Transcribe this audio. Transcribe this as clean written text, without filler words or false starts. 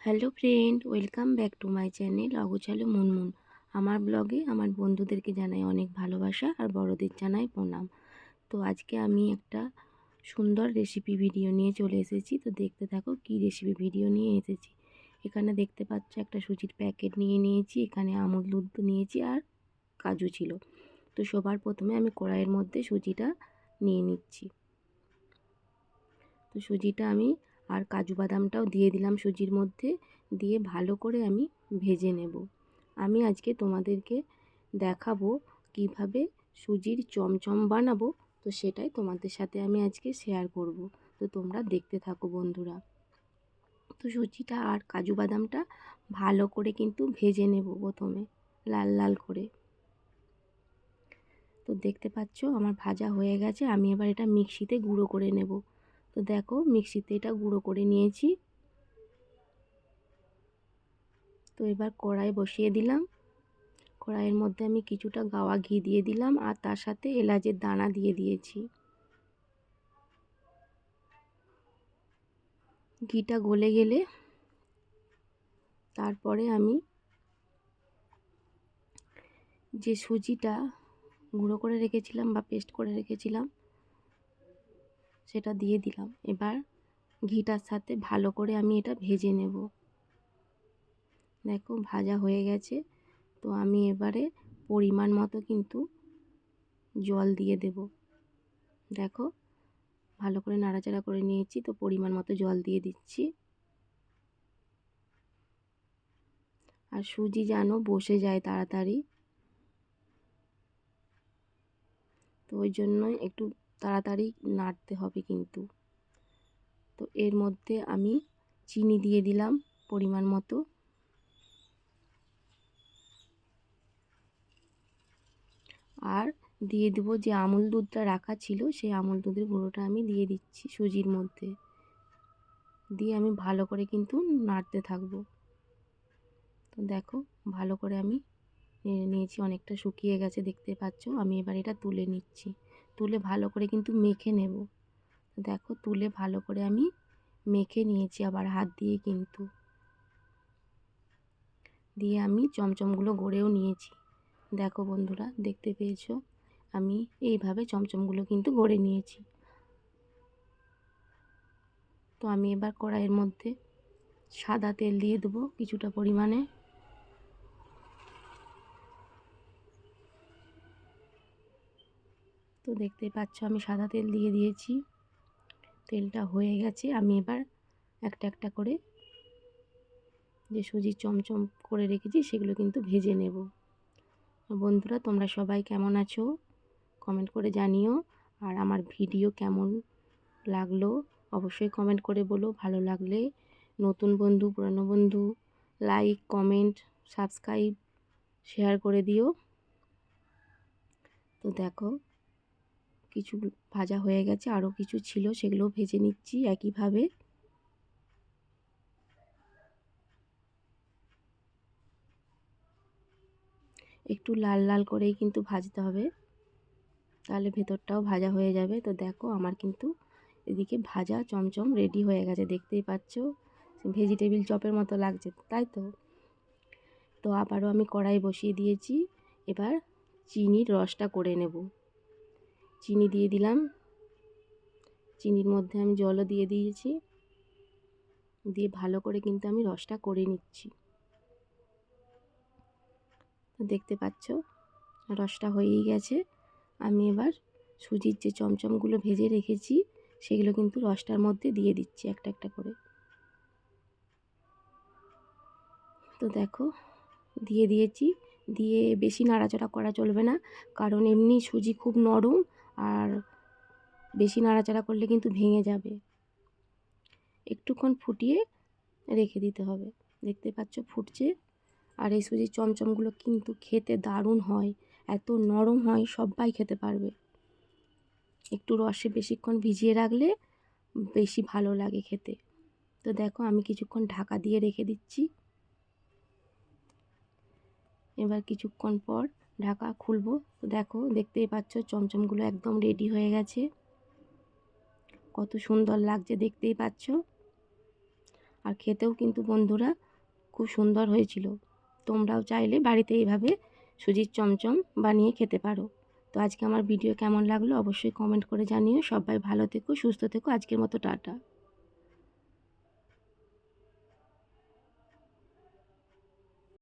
Hello friend, welcome back to my channel অগোছালো মুনমুন। আমার ব্লগে আমার বন্ধুদেরকে জানাই অনেক ভালোবাসা আর বড়দের জানাই প্রণাম। তো আজকে আমি একটা সুন্দর রেসিপি ভিডিও নিয়ে চলে এসেছি। তো দেখতে থাকো কি রেসিপি ভিডিও নিয়ে এসেছি। এখানে দেখতে পাচ্ছ একটা সুজির প্যাকেট নিয়ে নিয়েছি, এখানে আমুল দুধ নিয়েছি আর কাজু ছিল। তো সবার প্রথমে আমি কড়াইয়ের মধ্যে সুজিটা নিয়ে নিচ্ছি। তো সুজিটা আমি আর কাজু বাদামটাও দিয়ে দিলাম সুজির মধ্যে, দিয়ে ভালো করে আমি ভেজে নেব। আমি আজকে তোমাদেরকে দেখাবো কিভাবে সুজির চমচম বানাবো, তো সেটাই তোমাদের সাথে আমি আজকে শেয়ার করব। তো তোমরা দেখতে থাকো বন্ধুরা। তো সুজিটা আর কাজু বাদামটা ভালো করে কিন্তু ভেজে নেব প্রথমে, লাল লাল করে। তো দেখতে পাচ্ছ আমার ভাজা হয়ে গেছে। আমি এবার এটা মিক্সিতে গুঁড়ো করে নেব। তো দেখো মিক্সিতে এটা গুঁড়ো করে নিয়েছি। তো এবার কড়াই বসিয়ে দিলাম। কড়াইয়ের মধ্যে আমি কিছুটা গাওয়া ঘি দিয়ে দিলাম আর তার সাথে এলাচের দানা দিয়ে দিয়েছি। ঘিটা গলে গেলে তারপরে আমি যে সুজিটা গুঁড়ো করে রেখেছিলাম বা পেস্ট করে রেখেছিলাম সেটা দিয়ে দিলাম। এবার ঘিটার সাথে ভালো করে আমি এটা ভেজে নেব। দেখো ভাজা হয়ে গেছে। তো আমি এবারে পরিমাণ মতো কিন্তু জল দিয়ে দেব। দেখো ভালো করে নাড়াচাড়া করে নিয়েছি, তো পরিমাণ মতো জল দিয়ে দিচ্ছি। আর সুজি যেন বসে যায় তাড়াতাড়ি, তো ওই জন্যই একটু তাড়াতাড়ি নাড়তে হবে কিন্তু। তো এর মধ্যে আমি চিনি দিয়ে দিলাম পরিমাণ মতো, আর দিয়ে দেবো যে আমুল দুধটা রাখা ছিল সেই আমুল দুধের গুঁড়োটা আমি দিয়ে দিচ্ছি সুজির মধ্যে, দিয়ে আমি ভালো করে কিন্তু নাড়তে থাকবো। তো দেখো ভালো করে আমি নেড়ে নিয়েছি, অনেকটা শুকিয়ে গেছে দেখতে পাচ্ছ। আমি এবার এটা তুলে নিচ্ছি, তুলে ভালো করে কিন্তু মেখে নেব। দেখো তুলে ভালো করে আমি মেখে নিয়েছি আবার হাত দিয়ে কিন্তু, দিয়ে আমি চমচমগুলো গড়েও নিয়েছি। দেখো বন্ধুরা দেখতে পেয়েছো, আমি এইভাবে চমচমগুলো কিন্তু গড়ে নিয়েছি। তো আমি এবার কড়াইয়ের মধ্যে সাদা তেল দিয়ে দেবো কিছুটা পরিমাণে। তো দেখতেই পাচ্ছ আমি সাদা তেল দিয়ে দিয়েছি। তেলটা হয়ে গেছে। আমি এবার একটা একটা করে যে সুজির চমচম করে রেখেছি সেগুলো কিন্তু ভেজে নেব। বন্ধুরা তোমরা সবাই কেমন আছো কমেন্ট করে জানিও, আর আমার ভিডিও কেমন লাগলো অবশ্যই কমেন্ট করে বলো। ভালো লাগলে নতুন বন্ধু পুরানো বন্ধু লাইক কমেন্ট সাবস্ক্রাইব শেয়ার করে দিও। তো দেখো কিছু ভাজা হয়ে গেছে, আরও কিছু ছিল সেগুলো ভেজে নিচ্ছি একইভাবে। একটু লাল লাল করেই কিন্তু ভাজতে হবে, তাহলে ভেতরটাও ভাজা হয়ে যাবে। তো দেখো আমার কিন্তু এদিকে ভাজা চমচম রেডি হয়ে গেছে, দেখতেই পাচ্ছ ভেজিটেবিল চপের মতো লাগছে তাই তো। তো আবারও আমি কড়াই বসিয়ে দিয়েছি। এবার চিনির রসটা করে নেব। চিনি দিয়ে দিলাম, চিনির মধ্যে আমি জলও দিয়ে দিয়েছি, দিয়ে ভালো করে কিন্তু আমি রসটা করে নিচ্ছি। তো দেখতে পাচ্ছ রসটা হয়েই গেছে। আমি এবার সুজির যে চমচমগুলো ভেজে রেখেছি সেগুলো কিন্তু রসটার মধ্যে দিয়ে দিচ্ছি একটা একটা করে। তো দেখো দিয়ে দিয়েছি, দিয়ে বেশি নাড়াচাড়া করা চলবে না, কারণ এমনি সুজি খুব নরম, আর বেশি নাড়াচাড়া করলে কিন্তু ভেঙে যাবে। একটুক্ষণ ফুটিয়ে রেখে দিতে হবে। দেখতে পাচ্ছ ফুটছে। আর এই সুজির চমচমগুলো কিন্তু খেতে দারুণ হয়, এত নরম হয় সবাই খেতে পারবে। একটু রসে বেশিক্ষণ ভিজিয়ে রাখলে বেশি ভালো লাগে খেতে। তো দেখো আমি কিছুক্ষণ ঢাকা দিয়ে রেখে দিচ্ছি। এবার কিছুক্ষণ পর ঢাকা খুলবো। তো দেখো দেখতেই পাচ্ছ চমচমগুলো একদম রেডি হয়ে গেছে, কত সুন্দর লাগছে দেখতেই পাচ্ছ। আর খেতেও কিন্তু বন্ধুরা খুব সুন্দর হয়েছিল। তোমরাও চাইলে বাড়িতে এইভাবে সুজির চমচম বানিয়ে খেতে পারো। তো আজকে আমার ভিডিও কেমন লাগলো অবশ্যই কমেন্ট করে জানিও। সবাই ভালো থেকো, সুস্থ থেকো। আজকের মতো টাটা।